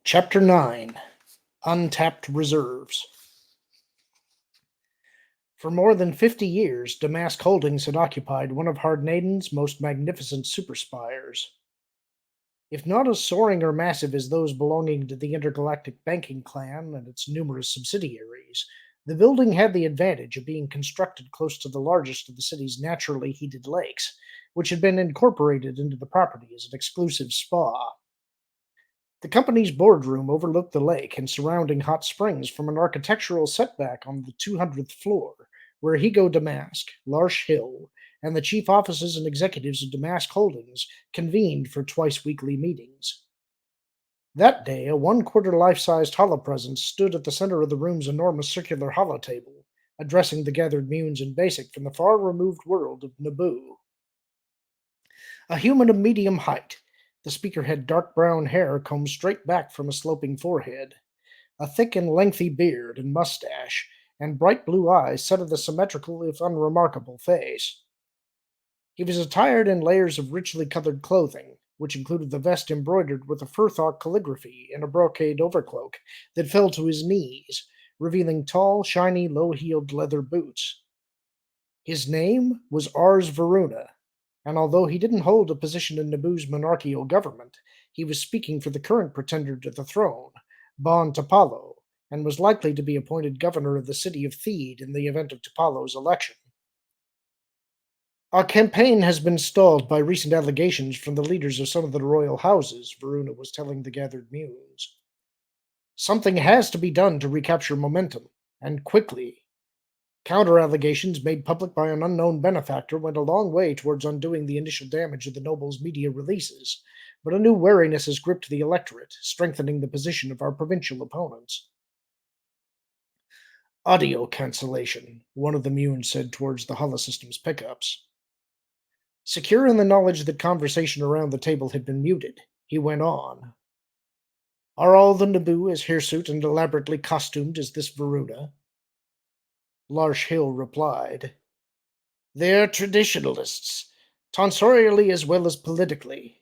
Chapter 9 Untapped Reserves. For more than 50 years, Damask Holdings had occupied one of Hardnaden's most magnificent superspires. If not as soaring or massive as those belonging to the intergalactic banking clan and its numerous subsidiaries, the building had the advantage of being constructed close to the largest of the city's naturally heated lakes, which had been incorporated into the property as an exclusive spa. The company's boardroom overlooked the lake and surrounding hot springs from an architectural setback on the 200th floor, where Hego Damask, Larsh Hill, and the chief offices and executives of Damask Holdings convened for twice weekly meetings. That day, a one-quarter life-sized holopresence stood at the center of the room's enormous circular holotable, addressing the gathered Munes in Basic from the far-removed world of Naboo. A human of medium height, the speaker had dark brown hair combed straight back from a sloping forehead, a thick and lengthy beard and mustache, and bright blue eyes set of the symmetrical if unremarkable face. He was attired in layers of richly colored clothing, which included the vest embroidered with a fur-thought calligraphy and a brocade overcloak that fell to his knees, revealing tall, shiny, low-heeled leather boots. His name was Ars Varuna, and although he didn't hold a position in Naboo's monarchical government, he was speaking for the current pretender to the throne, Bon Tapalo, and was likely to be appointed governor of the city of Theed in the event of Tapalo's election. Our campaign has been stalled by recent allegations from the leaders of some of the royal houses, Varuna was telling the gathered Munes. Something has to be done to recapture momentum, and quickly. Counter allegations made public by an unknown benefactor went a long way towards undoing the initial damage of the noble's media releases, but a new wariness has gripped the electorate, strengthening the position of our provincial opponents. Audio cancellation, one of the Munes said towards the holosystem's pickups. Secure in the knowledge that conversation around the table had been muted, he went on. Are all the Naboo as hirsute and elaborately costumed as this Varuna? Larsh Hill replied. They're traditionalists, tonsorially as well as politically.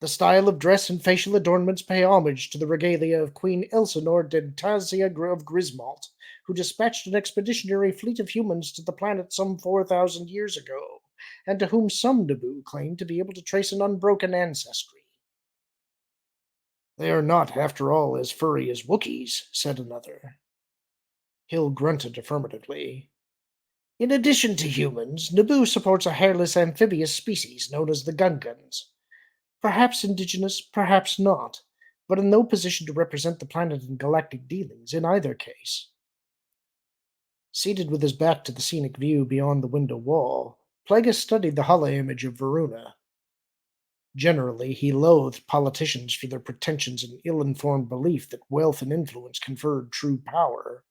The style of dress and facial adornments pay homage to the regalia of Queen Elsinore Dentasia of Grismalt, who dispatched an expeditionary fleet of humans to the planet some 4,000 years ago, and to whom some Naboo claim to be able to trace an unbroken ancestry. They are not, after all, as furry as Wookiees, said another. Hill grunted affirmatively. In addition to humans, Naboo supports a hairless amphibious species known as the Gungans. Perhaps indigenous, perhaps not, but in no position to represent the planet in galactic dealings in either case. Seated with his back to the scenic view beyond the window wall, Plagueis studied the holo-image of Varuna. Generally, he loathed politicians for their pretensions and ill-informed belief that wealth and influence conferred true power.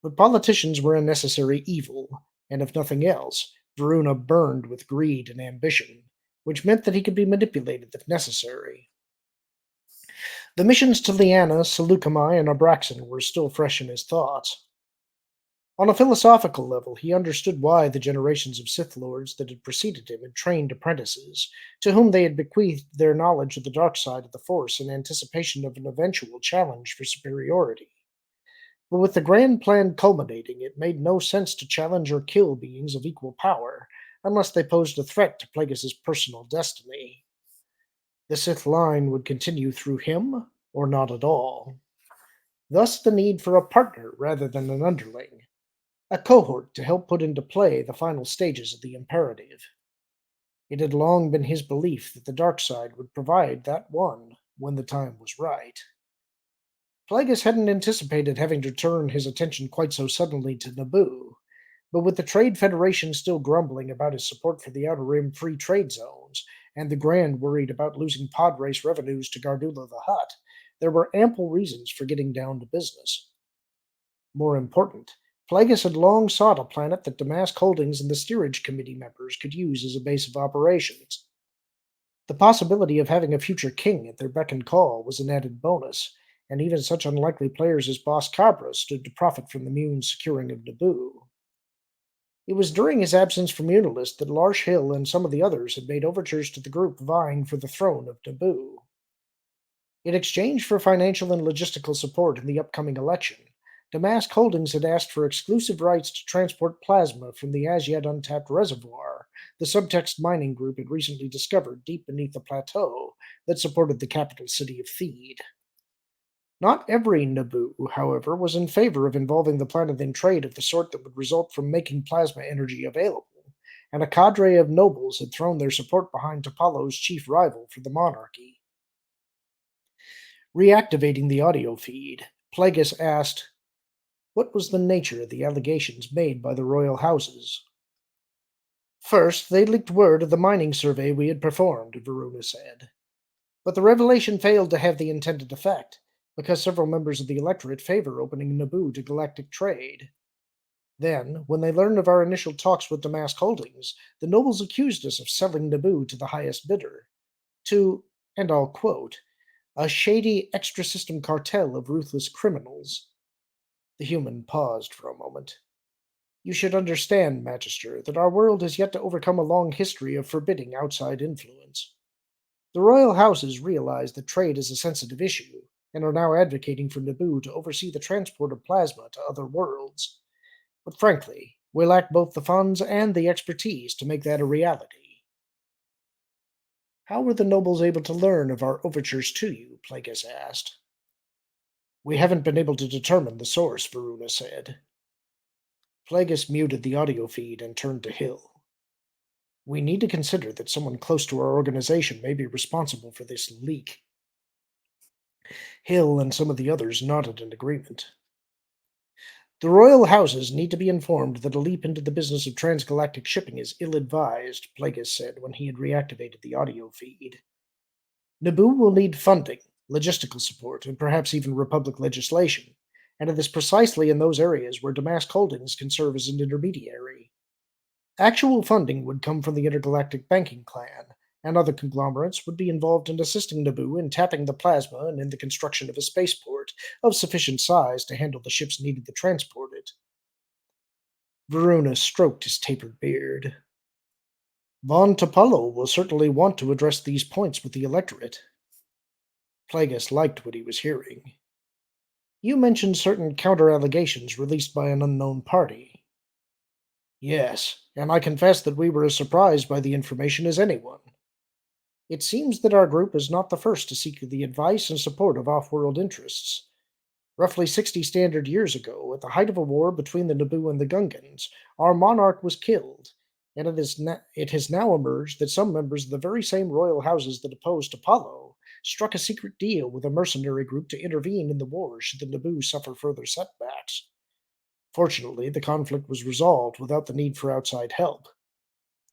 But politicians were a necessary evil, and if nothing else, Varuna burned with greed and ambition, which meant that he could be manipulated if necessary. The missions to Liana, Seleucami, and Abraxan were still fresh in his thoughts. On a philosophical level, he understood why the generations of Sith Lords that had preceded him had trained apprentices, to whom they had bequeathed their knowledge of the dark side of the Force in anticipation of an eventual challenge for superiority. But with the grand plan culminating, it made no sense to challenge or kill beings of equal power, unless they posed a threat to Plagueis' personal destiny. The Sith line would continue through him, or not at all. Thus the need for a partner rather than an underling, a cohort to help put into play the final stages of the imperative. It had long been his belief that the dark side would provide that one when the time was right. Plagueis hadn't anticipated having to turn his attention quite so suddenly to Naboo, but with the Trade Federation still grumbling about his support for the Outer Rim free trade zones, and the Grand worried about losing pod race revenues to Gardula the Hutt, there were ample reasons for getting down to business. More important, Plagueis had long sought a planet that Damask Holdings and the Steerage Committee members could use as a base of operations. The possibility of having a future king at their beck and call was an added bonus, and even such unlikely players as Boss Cabra stood to profit from the Mune's securing of Naboo. It was during his absence from Unilist that Larsh Hill and some of the others had made overtures to the group vying for the throne of Naboo. In exchange for financial and logistical support in the upcoming election, Damask Holdings had asked for exclusive rights to transport plasma from the as yet untapped reservoir the Subtext Mining Group had recently discovered deep beneath the plateau that supported the capital city of Theed. Not every Naboo, however, was in favor of involving the planet in trade of the sort that would result from making plasma energy available, and a cadre of nobles had thrown their support behind Topalo's chief rival for the monarchy. Reactivating the audio feed, Plagueis asked, "What was the nature of the allegations made by the royal houses?" "First, they leaked word of the mining survey we had performed," Varuna said. "But the revelation failed to have the intended effect, because several members of the electorate favor opening Naboo to galactic trade. Then, when they learned of our initial talks with Damask Holdings, the nobles accused us of selling Naboo to the highest bidder. To, and I'll quote, a shady extra system cartel of ruthless criminals." The human paused for a moment. "You should understand, Magister, that our world has yet to overcome a long history of forbidding outside influence. The royal houses realize that trade is a sensitive issue, and are now advocating for Naboo to oversee the transport of plasma to other worlds. But frankly, we lack both the funds and the expertise to make that a reality." "How were the nobles able to learn of our overtures to you?" Plagueis asked. "We haven't been able to determine the source," Varuna said. Plagueis muted the audio feed and turned to Hill. "We need to consider that someone close to our organization may be responsible for this leak." Hill and some of the others nodded in agreement. "The royal houses need to be informed that a leap into the business of transgalactic shipping is ill-advised," Plagueis said when he had reactivated the audio feed. "Naboo will need funding, logistical support, and perhaps even Republic legislation, and it is precisely in those areas where Damask Holdings can serve as an intermediary. Actual funding would come from the Intergalactic Banking Clan, and other conglomerates would be involved in assisting Naboo in tapping the plasma and in the construction of a spaceport of sufficient size to handle the ships needed to transport it." Varuna stroked his tapered beard. "Von Topalo will certainly want to address these points with the electorate." Plagueis liked what he was hearing. "You mentioned certain counter-allegations released by an unknown party." "Yes, and I confess that we were as surprised by the information as anyone. It seems that our group is not the first to seek the advice and support of off-world interests. Roughly 60 standard years ago, at the height of a war between the Naboo and the Gungans, our monarch was killed, and it has now emerged that some members of the very same royal houses that opposed Apollo struck a secret deal with a mercenary group to intervene in the war should the Naboo suffer further setbacks. Fortunately, the conflict was resolved without the need for outside help.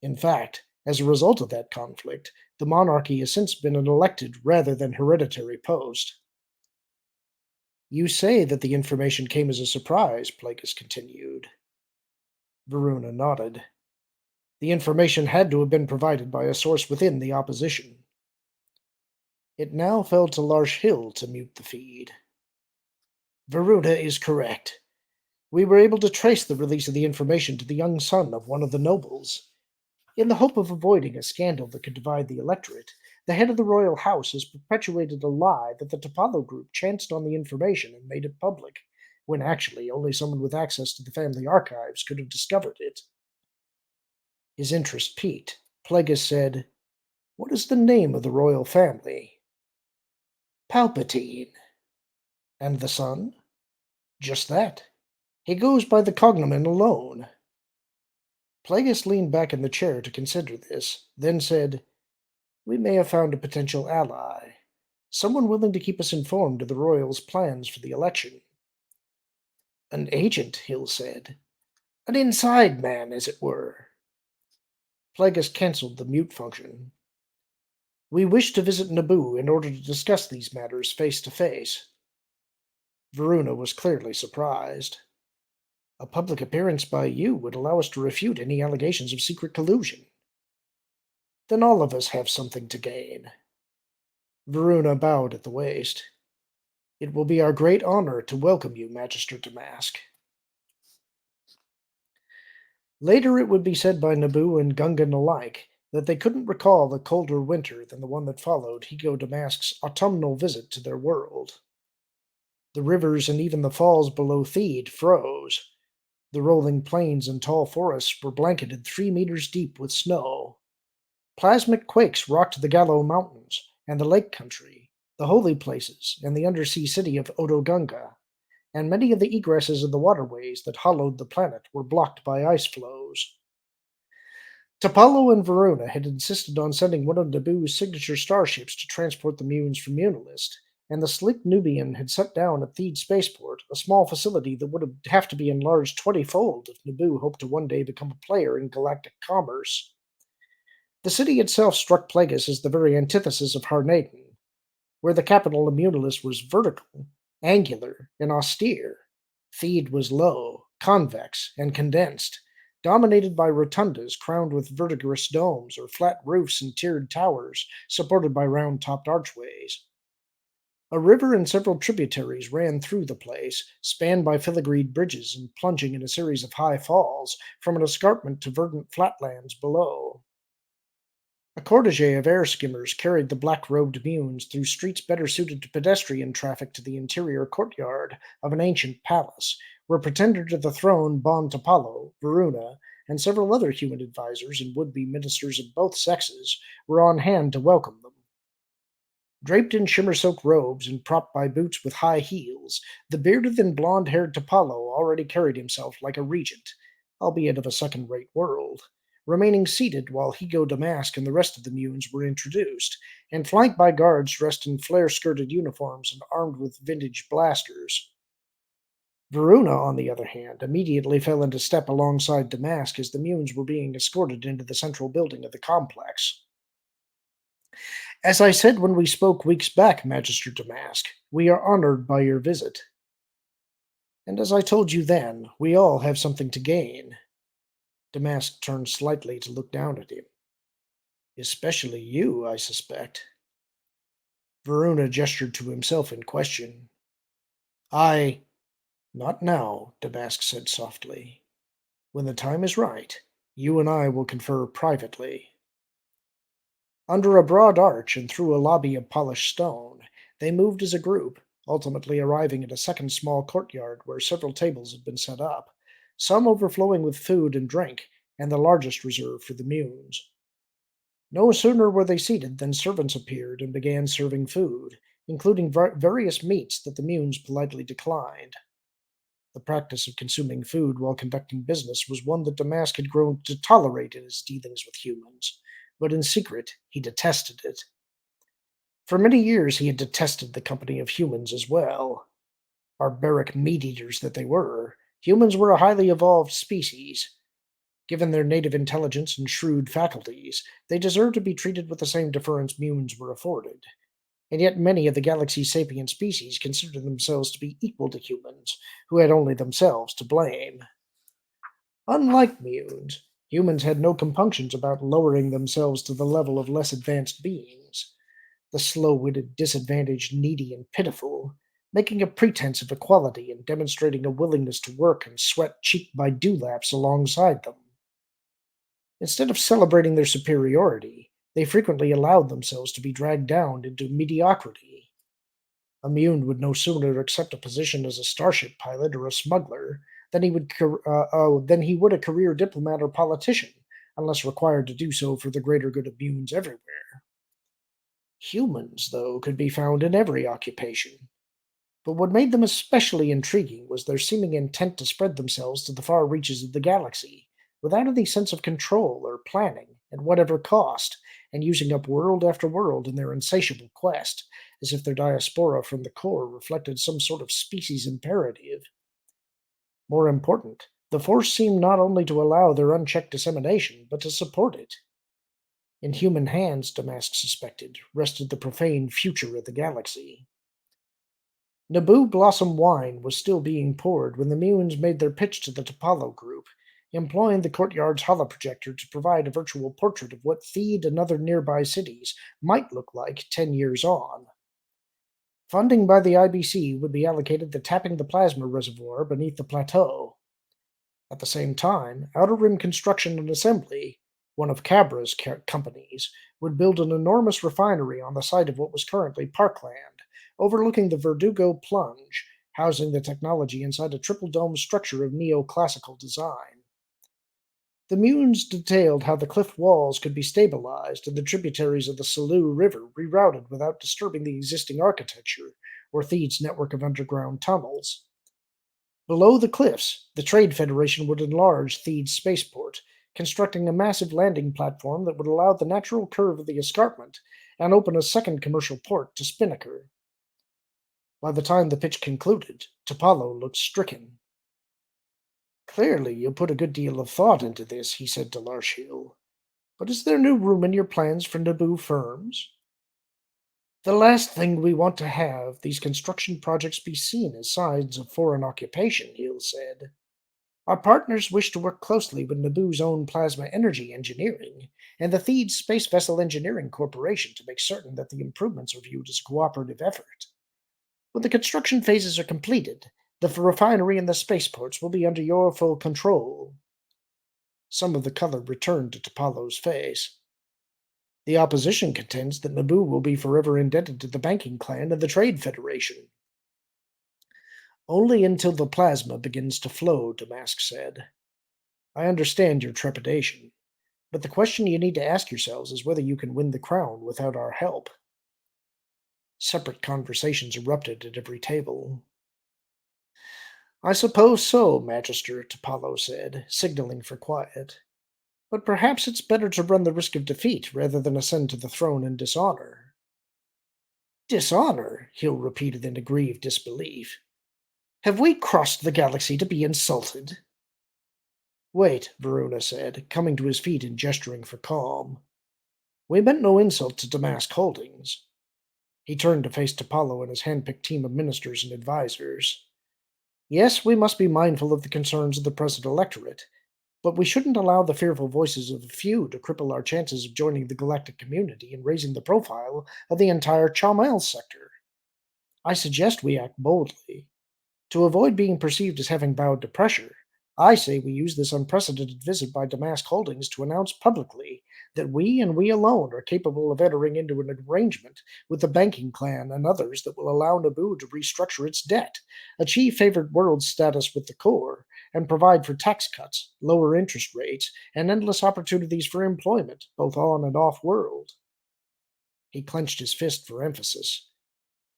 In fact, as a result of that conflict, the monarchy has since been an elected rather than hereditary post." "You say that the information came as a surprise," Plagueis continued. Varuna nodded. "The information had to have been provided by a source within the opposition." It now fell to Larsh Hill to mute the feed. "Varuna is correct. We were able to trace the release of the information to the young son of one of the nobles. In the hope of avoiding a scandal that could divide the electorate, the head of the royal house has perpetuated a lie that the Topalo group chanced on the information and made it public, when actually only someone with access to the family archives could have discovered it." His interest piqued. Plagueis said, "What is the name of the royal family?" "Palpatine." "And the son?" "Just that. He goes by the cognomen alone." Plagueis leaned back in the chair to consider this, then said, "We may have found a potential ally. Someone willing to keep us informed of the royals' plans for the election." "An agent," Hill said. "An inside man, as it were." Plagueis cancelled the mute function. "We wish to visit Naboo in order to discuss these matters face to face." Varuna was clearly surprised. "A public appearance by you would allow us to refute any allegations of secret collusion." "Then all of us have something to gain." Varuna bowed at the waist. "It will be our great honor to welcome you, Magister Damask." Later it would be said by Naboo and Gungan alike that they couldn't recall a colder winter than the one that followed Hego Damask's autumnal visit to their world. The rivers and even the falls below Theed froze. The rolling plains and tall forests were blanketed 3 meters deep with snow. Plasmic quakes rocked the Gallo Mountains and the Lake Country, the holy places, and the undersea city of Otogunga, and many of the egresses of the waterways that hollowed the planet were blocked by ice flows. Topalo and Varuna had insisted on sending one of Naboo's signature starships to transport the Munes from Unilist, and the sleek Nubian had set down at Theed Spaceport, a small facility that would have to be enlarged 20-fold if Naboo hoped to one day become a player in galactic commerce. The city itself struck Plagueis as the very antithesis of Harnaden, where the capital of Munilis was vertical, angular, and austere. Theed was low, convex, and condensed, dominated by rotundas crowned with vertiginous domes or flat roofs and tiered towers supported by round topped archways. A river and several tributaries ran through the place, spanned by filigreed bridges and plunging in a series of high falls from an escarpment to verdant flatlands below. A cortege of air skimmers carried the black-robed Munes through streets better suited to pedestrian traffic to the interior courtyard of an ancient palace, where pretender to the throne Bon Tapalo, Varuna, and several other human advisors and would-be ministers of both sexes were on hand to welcome them. Draped in shimmer-soaked robes and propped by boots with high heels, the bearded and blond-haired Tapalo already carried himself like a regent, albeit of a second-rate world, remaining seated while Hego Damask and the rest of the Munes were introduced, and flanked by guards dressed in flare-skirted uniforms and armed with vintage blasters. Varuna, on the other hand, immediately fell into step alongside Damask as the Munes were being escorted into the central building of the complex. As I said when we spoke weeks back, Magister Damask, we are honored by your visit. And as I told you then, we all have something to gain. Damask turned slightly to look down at him. Especially you, I suspect. Varuna gestured to himself in question. I. Not now, Damask said softly. When the time is right, you and I will confer privately. Under a broad arch and through a lobby of polished stone, they moved as a group, ultimately arriving at a second small courtyard where several tables had been set up, some overflowing with food and drink, and the largest reserved for the Munes. No sooner were they seated than servants appeared and began serving food, including various meats that the Munes politely declined. The practice of consuming food while conducting business was one that Damask had grown to tolerate in his dealings with humans, but in secret he detested it. For many years he had detested the company of humans as well. Barbaric meat-eaters that they were, humans were a highly evolved species. Given their native intelligence and shrewd faculties, they deserved to be treated with the same deference Munes were afforded. And yet many of the galaxy's sapient species considered themselves to be equal to humans, who had only themselves to blame. Unlike Munes, humans had no compunctions about lowering themselves to the level of less advanced beings. The slow-witted, disadvantaged, needy, and pitiful, making a pretense of equality and demonstrating a willingness to work and sweat cheek by dewlaps alongside them. Instead of celebrating their superiority, they frequently allowed themselves to be dragged down into mediocrity. A Mune would no sooner accept a position as a starship pilot or a smuggler than he would a career diplomat or politician, unless required to do so for the greater good of Munes everywhere. Humans, though, could be found in every occupation. But what made them especially intriguing was their seeming intent to spread themselves to the far reaches of the galaxy, without any sense of control or planning, at whatever cost, and using up world after world in their insatiable quest, as if their diaspora from the core reflected some sort of species imperative. More important, the Force seemed not only to allow their unchecked dissemination, but to support it. In human hands, Damask suspected, rested the profane future of the galaxy. Naboo Blossom wine was still being poured when the Munes made their pitch to the Topalo group, employing the courtyard's holoprojector to provide a virtual portrait of what Theed and other nearby cities might look like 10 years on. Funding by the IBC would be allocated to tapping the plasma reservoir beneath the plateau. At the same time, Outer Rim construction and assembly one of Cabra's companies, would build an enormous refinery on the site of what was currently parkland, overlooking the Verdugo Plunge, housing the technology inside a triple dome structure of neoclassical design. The Munes detailed how the cliff walls could be stabilized and the tributaries of the Salou River rerouted without disturbing the existing architecture or Theed's network of underground tunnels. Below the cliffs, the Trade Federation would enlarge Theed's spaceport, constructing a massive landing platform that would allow the natural curve of the escarpment and open a second commercial port to Spinnaker. By the time the pitch concluded, Topalo looked stricken. Clearly, you put a good deal of thought into this, he said to Larshiel. But is there no room in your plans for Naboo firms? The last thing we want to have these construction projects be seen as signs of foreign occupation, Hill said. Our partners wish to work closely with Naboo's own plasma energy engineering and the Theed Space Vessel Engineering Corporation to make certain that the improvements are viewed as a cooperative effort. When the construction phases are completed, the refinery and the spaceports will be under your full control. Some of the color returned to Topalo's face. The opposition contends that Naboo will be forever indebted to the banking clan and the Trade Federation. Only until the plasma begins to flow, Damask said. I understand your trepidation, but the question you need to ask yourselves is whether you can win the crown without our help. Separate conversations erupted at every table. I suppose so, Magister, Topalo said, signaling for quiet. But perhaps it's better to run the risk of defeat rather than ascend to the throne in dishonor. Dishonor? Hill repeated in aggrieved disbelief. Have we crossed the galaxy to be insulted? Wait, Varuna said, coming to his feet and gesturing for calm. We meant no insult to Damask Holdings. He turned to face Topalo and his hand-picked team of ministers and advisors. Yes, we must be mindful of the concerns of the present electorate, but we shouldn't allow the fearful voices of a few to cripple our chances of joining the galactic community and raising the profile of the entire Chamel sector. I suggest we act boldly. To avoid being perceived as having bowed to pressure, I say we use this unprecedented visit by Damask Holdings to announce publicly that we and we alone are capable of entering into an arrangement with the banking clan and others that will allow Naboo to restructure its debt, achieve favored world status with the core, and provide for tax cuts, lower interest rates, and endless opportunities for employment, both on and off world. He clenched his fist for emphasis.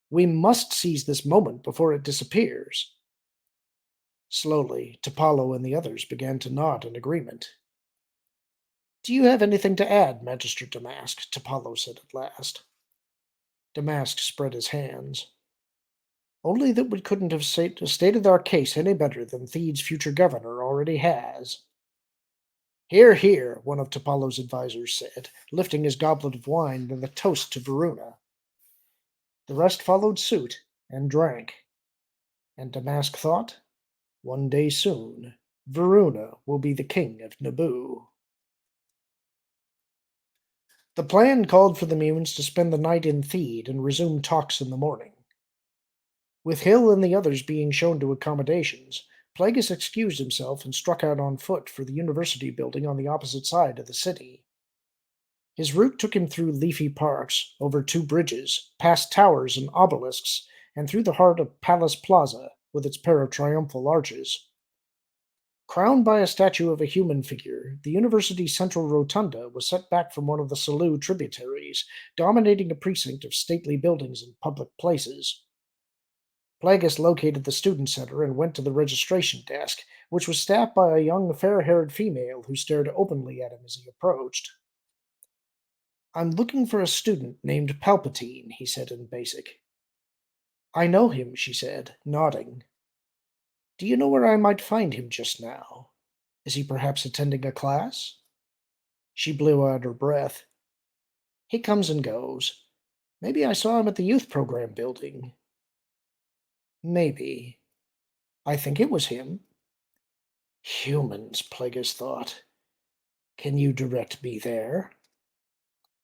We must seize this moment before it disappears. Slowly, Topalo and the others began to nod in agreement. Do you have anything to add, Magister Damask? Topalo said at last. Damask spread his hands. Only that we couldn't have stated our case any better than Theed's future governor already has. Hear, hear, one of Topalo's advisors said, lifting his goblet of wine with a toast to Varuna. The rest followed suit and drank. And Damask thought, one day soon, Varuna will be the king of Naboo. The plan called for the Munes to spend the night in Theed and resume talks in the morning. With Hill and the others being shown to accommodations, Plagueis excused himself and struck out on foot for the university building on the opposite side of the city. His route took him through leafy parks, over 2 bridges, past towers and obelisks, and through the heart of Palace Plaza, with its pair of triumphal arches. Crowned by a statue of a human figure, the university's central rotunda was set back from one of the Salou tributaries, dominating a precinct of stately buildings and public places. Plagueis located the student center and went to the registration desk, which was staffed by a young, fair-haired female who stared openly at him as he approached. I'm looking for a student named Palpatine, he said in Basic. I know him, she said, nodding. Do you know where I might find him just now? Is he perhaps attending a class? She blew out her breath. He comes and goes. Maybe I saw him at the youth program building. Maybe. I think it was him. Humans, Plagueis thought. Can you direct me there?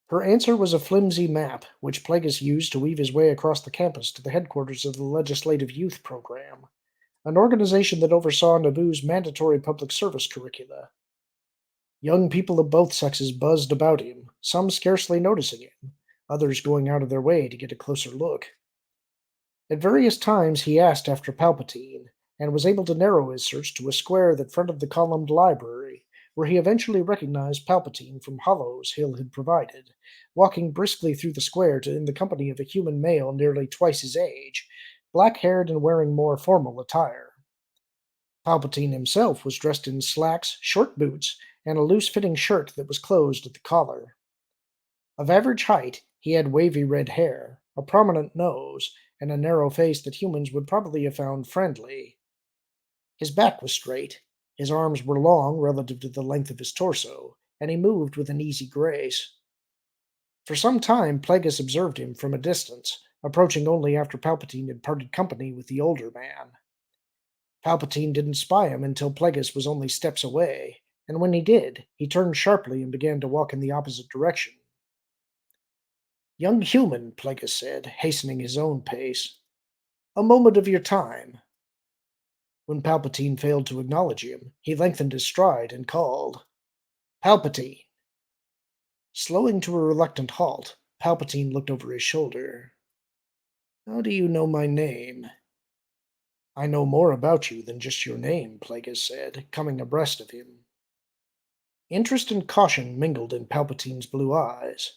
Her answer was a flimsy map, which Plagueis used to weave his way across the campus to the headquarters of the Legislative Youth Program, an organization that oversaw Naboo's mandatory public service curricula. Young people of both sexes buzzed about him, some scarcely noticing him, others going out of their way to get a closer look. At various times he asked after Palpatine, and was able to narrow his search to a square that fronted the columned library, where he eventually recognized Palpatine from hollows Hill had provided, walking briskly through the square in the company of a human male nearly twice his age, black-haired and wearing more formal attire. Palpatine himself was dressed in slacks, short boots, and a loose-fitting shirt that was closed at the collar. Of average height, he had wavy red hair, a prominent nose, and a narrow face that humans would probably have found friendly. His back was straight, his arms were long relative to the length of his torso, and he moved with an easy grace. For some time, Plagueis observed him from a distance, approaching only after Palpatine had parted company with the older man. Palpatine didn't spy him until Plagueis was only steps away, and when he did, he turned sharply and began to walk in the opposite direction. Young human, Plagueis said, hastening his own pace. A moment of your time. When Palpatine failed to acknowledge him, he lengthened his stride and called, Palpatine! Slowing to a reluctant halt, Palpatine looked over his shoulder. How do you know my name? I know more about you than just your name, Plagueis said, coming abreast of him. Interest and caution mingled in Palpatine's blue eyes.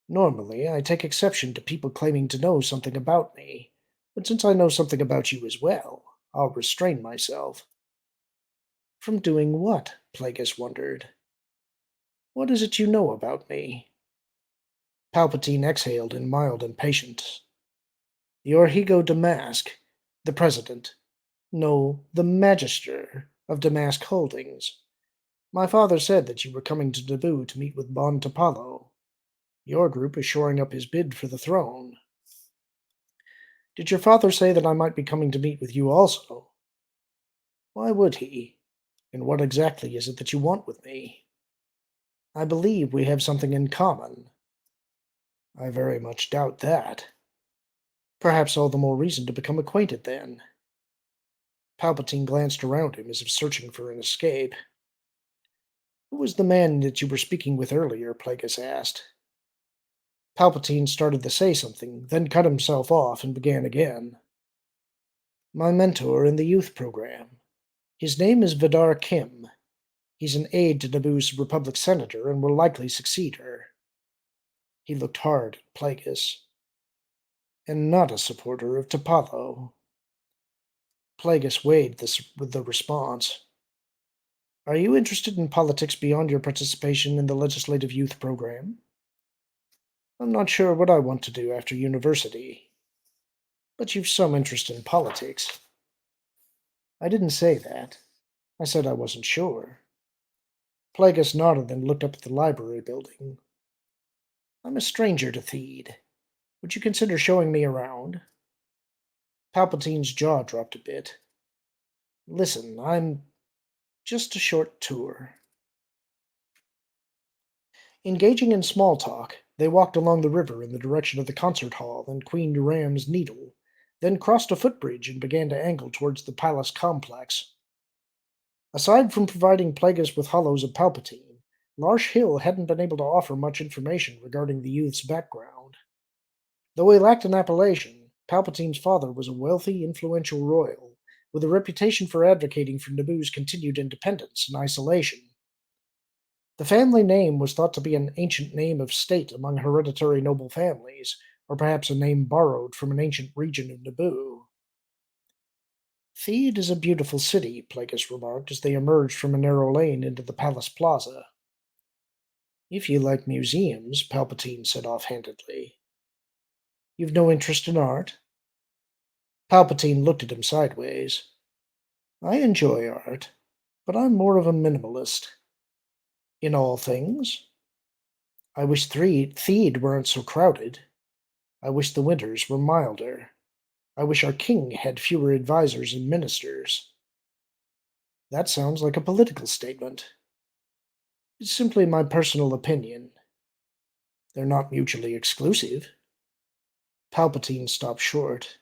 Normally, I take exception to people claiming to know something about me, but since I know something about you as well, I'll restrain myself. From doing what? Plagueis wondered. What is it you know about me? Palpatine exhaled in mild impatience. You're Hego Damask, the president. No, the magister of Damask Holdings. My father said that you were coming to Naboo to meet with Bon Tapalo. Your group is shoring up his bid for the throne. Did your father say that I might be coming to meet with you also? Why would he? And what exactly is it that you want with me? I believe we have something in common. I very much doubt that. Perhaps all the more reason to become acquainted then. Palpatine glanced around him as if searching for an escape. Who was the man that you were speaking with earlier? Plagueis asked. Palpatine started to say something, then cut himself off and began again. My mentor in the youth program. His name is Vidar Kim. He's an aide to Naboo's Republic senator and will likely succeed her. He looked hard at Plagueis. And not a supporter of Tapalo. Plagueis weighed this with the response. Are you interested in politics beyond your participation in the legislative youth program? I'm not sure what I want to do after university. But you've some interest in politics. I didn't say that. I said I wasn't sure. Plagueis nodded and looked up at the library building. I'm a stranger to Theed. Would you consider showing me around? Palpatine's jaw dropped a bit. Listen, I'm just a short tour. Engaging in small talk, they walked along the river in the direction of the concert hall and Queen Ram's Needle, then crossed a footbridge and began to angle towards the palace complex. Aside from providing Plagueis with hollows of Palpatine, Larsh Hill hadn't been able to offer much information regarding the youth's background. Though he lacked an appellation, Palpatine's father was a wealthy, influential royal, with a reputation for advocating for Naboo's continued independence and isolation. The family name was thought to be an ancient name of state among hereditary noble families, or perhaps a name borrowed from an ancient region of Naboo. Theed is a beautiful city, Plagueis remarked as they emerged from a narrow lane into the palace plaza. If you like museums, Palpatine said offhandedly. You've no interest in art? Palpatine looked at him sideways. I enjoy art, but I'm more of a minimalist. In all things? I wish Theed weren't so crowded. I wish the winters were milder. I wish our king had fewer advisors and ministers. That sounds like a political statement. It's simply my personal opinion. They're not mutually exclusive. Palpatine stopped short.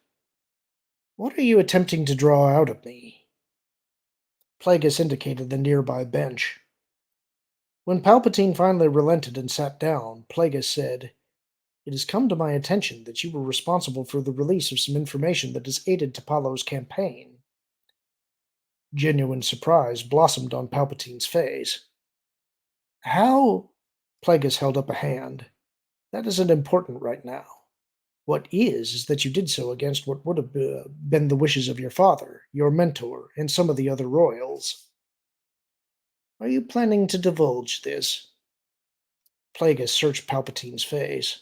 What are you attempting to draw out of me? Plagueis indicated the nearby bench. When Palpatine finally relented and sat down, Plagueis said, "It has come to my attention that you were responsible for the release of some information that has aided T'Polo's campaign." Genuine surprise blossomed on Palpatine's face. "How?" Plagueis held up a hand. "That isn't important right now. What is that you did so against what would have been the wishes of your father, your mentor, and some of the other royals. Are you planning to divulge this?" Plagueis searched Palpatine's face.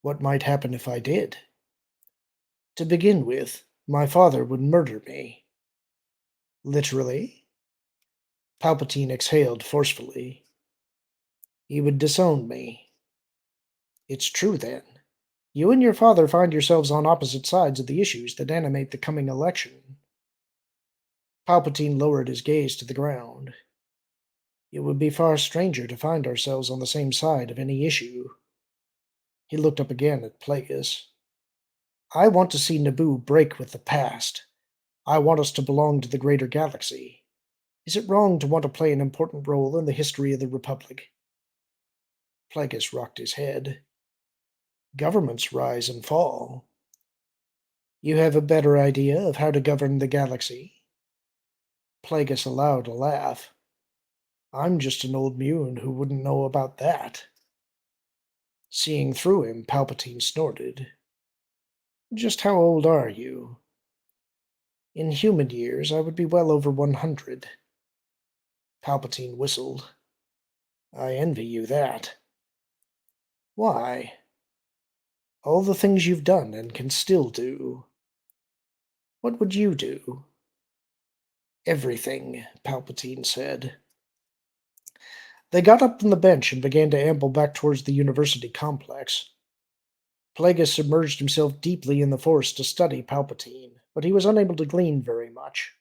"What might happen if I did? To begin with, my father would murder me." "Literally?" Palpatine exhaled forcefully. "He would disown me." "It's true, then. You and your father find yourselves on opposite sides of the issues that animate the coming election." Palpatine lowered his gaze to the ground. "It would be far stranger to find ourselves on the same side of any issue." He looked up again at Plagueis. "I want to see Naboo break with the past. I want us to belong to the greater galaxy. Is it wrong to want to play an important role in the history of the Republic?" Plagueis rocked his head. "Governments rise and fall. You have a better idea of how to govern the galaxy?" Plagueis allowed a laugh. "I'm just an old mune who wouldn't know about that." Seeing through him, Palpatine snorted. "Just how old are you?" "In human years, I would be well over 100. Palpatine whistled. "I envy you that." "Why?" "All the things you've done and can still do." "What would you do?" "Everything," Palpatine said. They got up from the bench and began to amble back towards the university complex. Plagueis submerged himself deeply in the Force to study Palpatine, but he was unable to glean very much.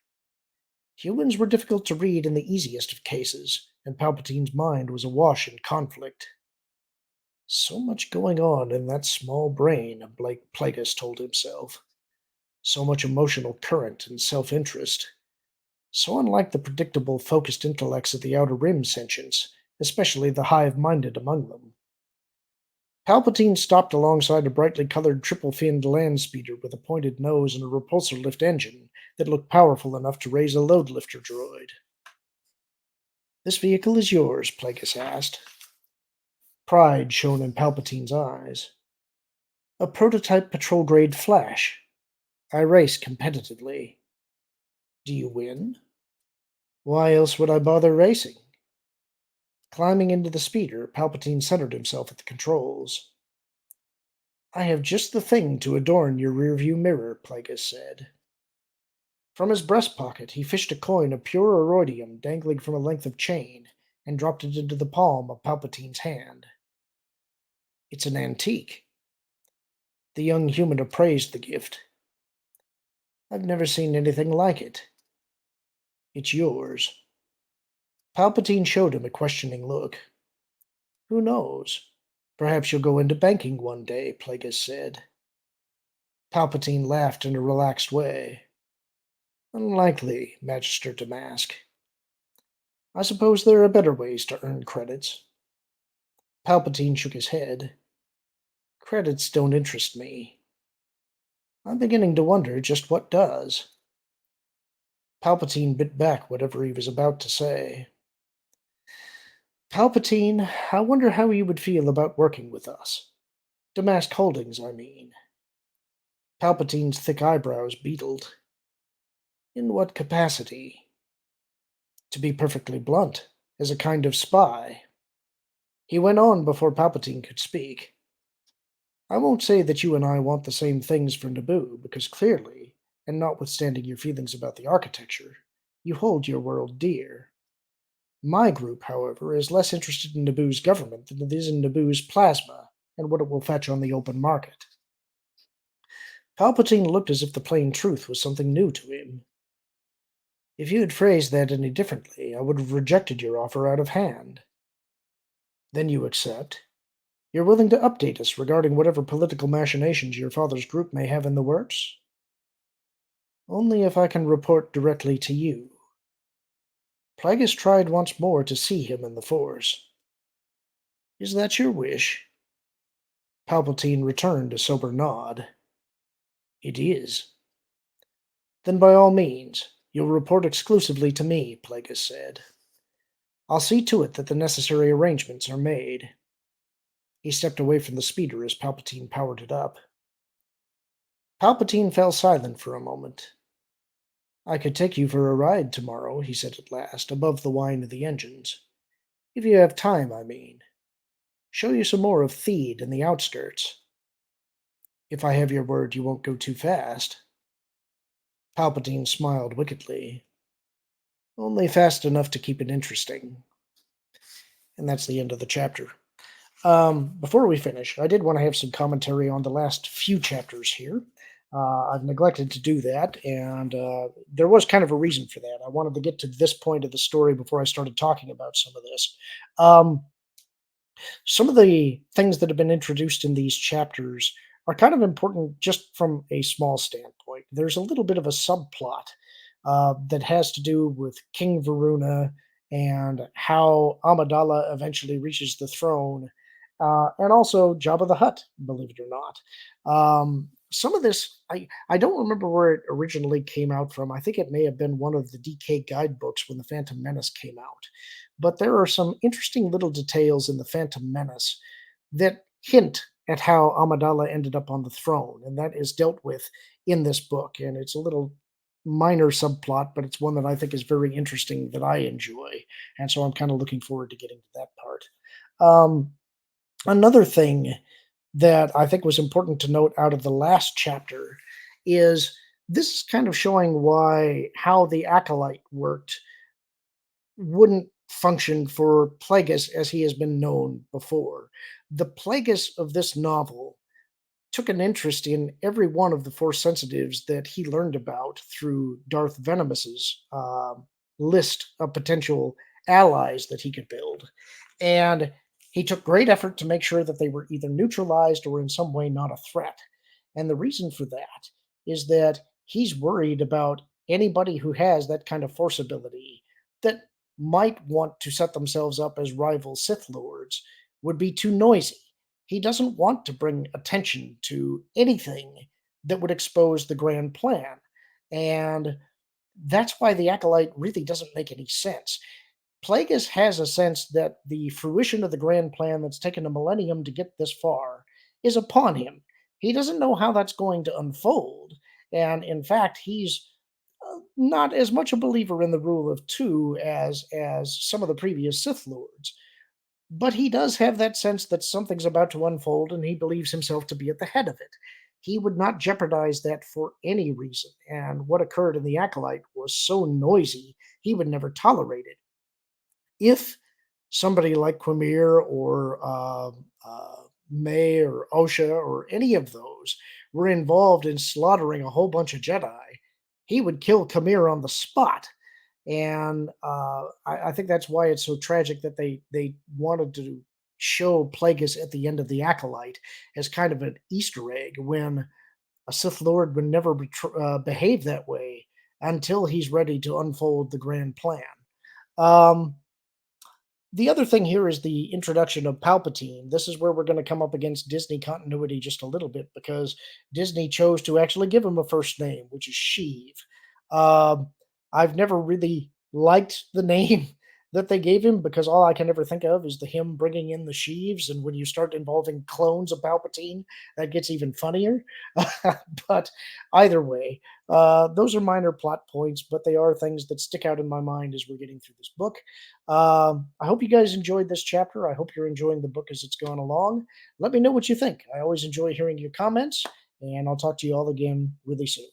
Humans were difficult to read in the easiest of cases, and Palpatine's mind was awash in conflict. So much going on in that small brain, Plagueis told himself. So much emotional current and self-interest. So unlike the predictable, focused intellects of the Outer Rim sentients, especially the hive-minded among them. Palpatine stopped alongside a brightly colored triple-finned land speeder with a pointed nose and a repulsor lift engine that looked powerful enough to raise a load lifter droid. "This vehicle is yours?" Plagueis asked. Pride shone in Palpatine's eyes. "A prototype patrol-grade Flash. I race competitively." "Do you win?" "Why else would I bother racing?" Climbing into the speeder, Palpatine centered himself at the controls. "I have just the thing to adorn your rearview mirror," Plagueis said. From his breast pocket, he fished a coin of pure oroidium dangling from a length of chain and dropped it into the palm of Palpatine's hand. "It's an antique." The young human appraised the gift. "I've never seen anything like it." "It's yours." Palpatine showed him a questioning look. "Who knows? Perhaps you'll go into banking one day," Plagueis said. Palpatine laughed in a relaxed way. "Unlikely, Magister Damask. I suppose there are better ways to earn credits." Palpatine shook his head. "Credits don't interest me. I'm beginning to wonder just what does." Palpatine bit back whatever he was about to say. "Palpatine, I wonder how you would feel about working with us. Damask Holdings, I mean." Palpatine's thick eyebrows beetled. "In what capacity?" "To be perfectly blunt, as a kind of spy." He went on before Palpatine could speak. "I won't say that you and I want the same things for Naboo, because clearly, and notwithstanding your feelings about the architecture, you hold your world dear. My group, however, is less interested in Naboo's government than it is in Naboo's plasma and what it will fetch on the open market." Palpatine looked as if the plain truth was something new to him. "If you had phrased that any differently, I would have rejected your offer out of hand." "Then you accept? You're willing to update us regarding whatever political machinations your father's group may have in the works?" "Only if I can report directly to you." Plagueis tried once more to see him in the Force. Is that your wish? Palpatine returned a sober nod. It is. Then by all means, you'll report exclusively to me, Plagueis said. I'll see to it that the necessary arrangements are made. He stepped away from the speeder as Palpatine powered it up. Palpatine fell silent for a moment. I could take you for a ride tomorrow, he said at last, above the whine of the engines. If you have time, I mean. Show you some more of Theed and the outskirts. If I have your word you won't go too fast. Palpatine smiled wickedly. Only fast enough to keep it interesting. And that's the end of the chapter. Before we finish, I did want to have some commentary on the last few chapters here. I've neglected to do that, and there was kind of a reason for that. I wanted to get to this point of the story before I started talking about some of this. Um, some of the things that have been introduced in these chapters are kind of important just from a small standpoint. There's a little bit of a subplot that has to do with King Varuna and how Amidala eventually reaches the throne, and also Jabba the Hutt, believe it or not. Some of this, I don't remember where it originally came out from. I think it may have been one of the DK guidebooks when The Phantom Menace came out. But there are some interesting little details in The Phantom Menace that hint at how Amidala ended up on the throne, and that is dealt with in this book. And it's a little minor subplot, but it's one that I think is very interesting that I enjoy. And so I'm kind of looking forward to getting to that part. Um, Another thing that I think was important to note out of the last chapter is this is kind of showing why how the acolyte worked wouldn't function for Plagueis as he has been known before. The Plagueis of this novel took an interest in every one of the Force sensitives that he learned about through Darth Venomous's list of potential allies that he could build. And he took great effort to make sure that they were either neutralized or in some way not a threat. And the reason for that is that he's worried about anybody who has that kind of force ability that might want to set themselves up as rival Sith Lords would be too noisy. He doesn't want to bring attention to anything that would expose the grand plan. And that's why the Acolyte really doesn't make any sense. Plagueis has a sense that the fruition of the grand plan that's taken a millennium to get this far is upon him. He doesn't know how that's going to unfold. And in fact, he's not as much a believer in the rule of two as some of the previous Sith Lords. But he does have that sense that something's about to unfold, and he believes himself to be at the head of it. He would not jeopardize that for any reason, and what occurred in the Acolyte was so noisy, he would never tolerate it. If somebody like Quimir or May or Osha or any of those were involved in slaughtering a whole bunch of Jedi, he would kill Quimir on the spot. And I think that's why it's so tragic that they wanted to show Plagueis at the end of the Acolyte as kind of an Easter egg when a Sith Lord would never behave that way until he's ready to unfold the grand plan. Um, the other thing here is the introduction of Palpatine. This is where we're going to come up against Disney continuity just a little bit because Disney chose to actually give him a first name, which is Sheev. Um, I've never really liked the name that they gave him because all I can ever think of is the him bringing in the sheaves, and when you start involving clones of Palpatine, that gets even funnier. But either way, those are minor plot points, but they are things that stick out in my mind as we're getting through this book. I hope you guys enjoyed this chapter. I hope you're enjoying the book as it's gone along. Let me know what you think. I always enjoy hearing your comments, and I'll talk to you all again really soon.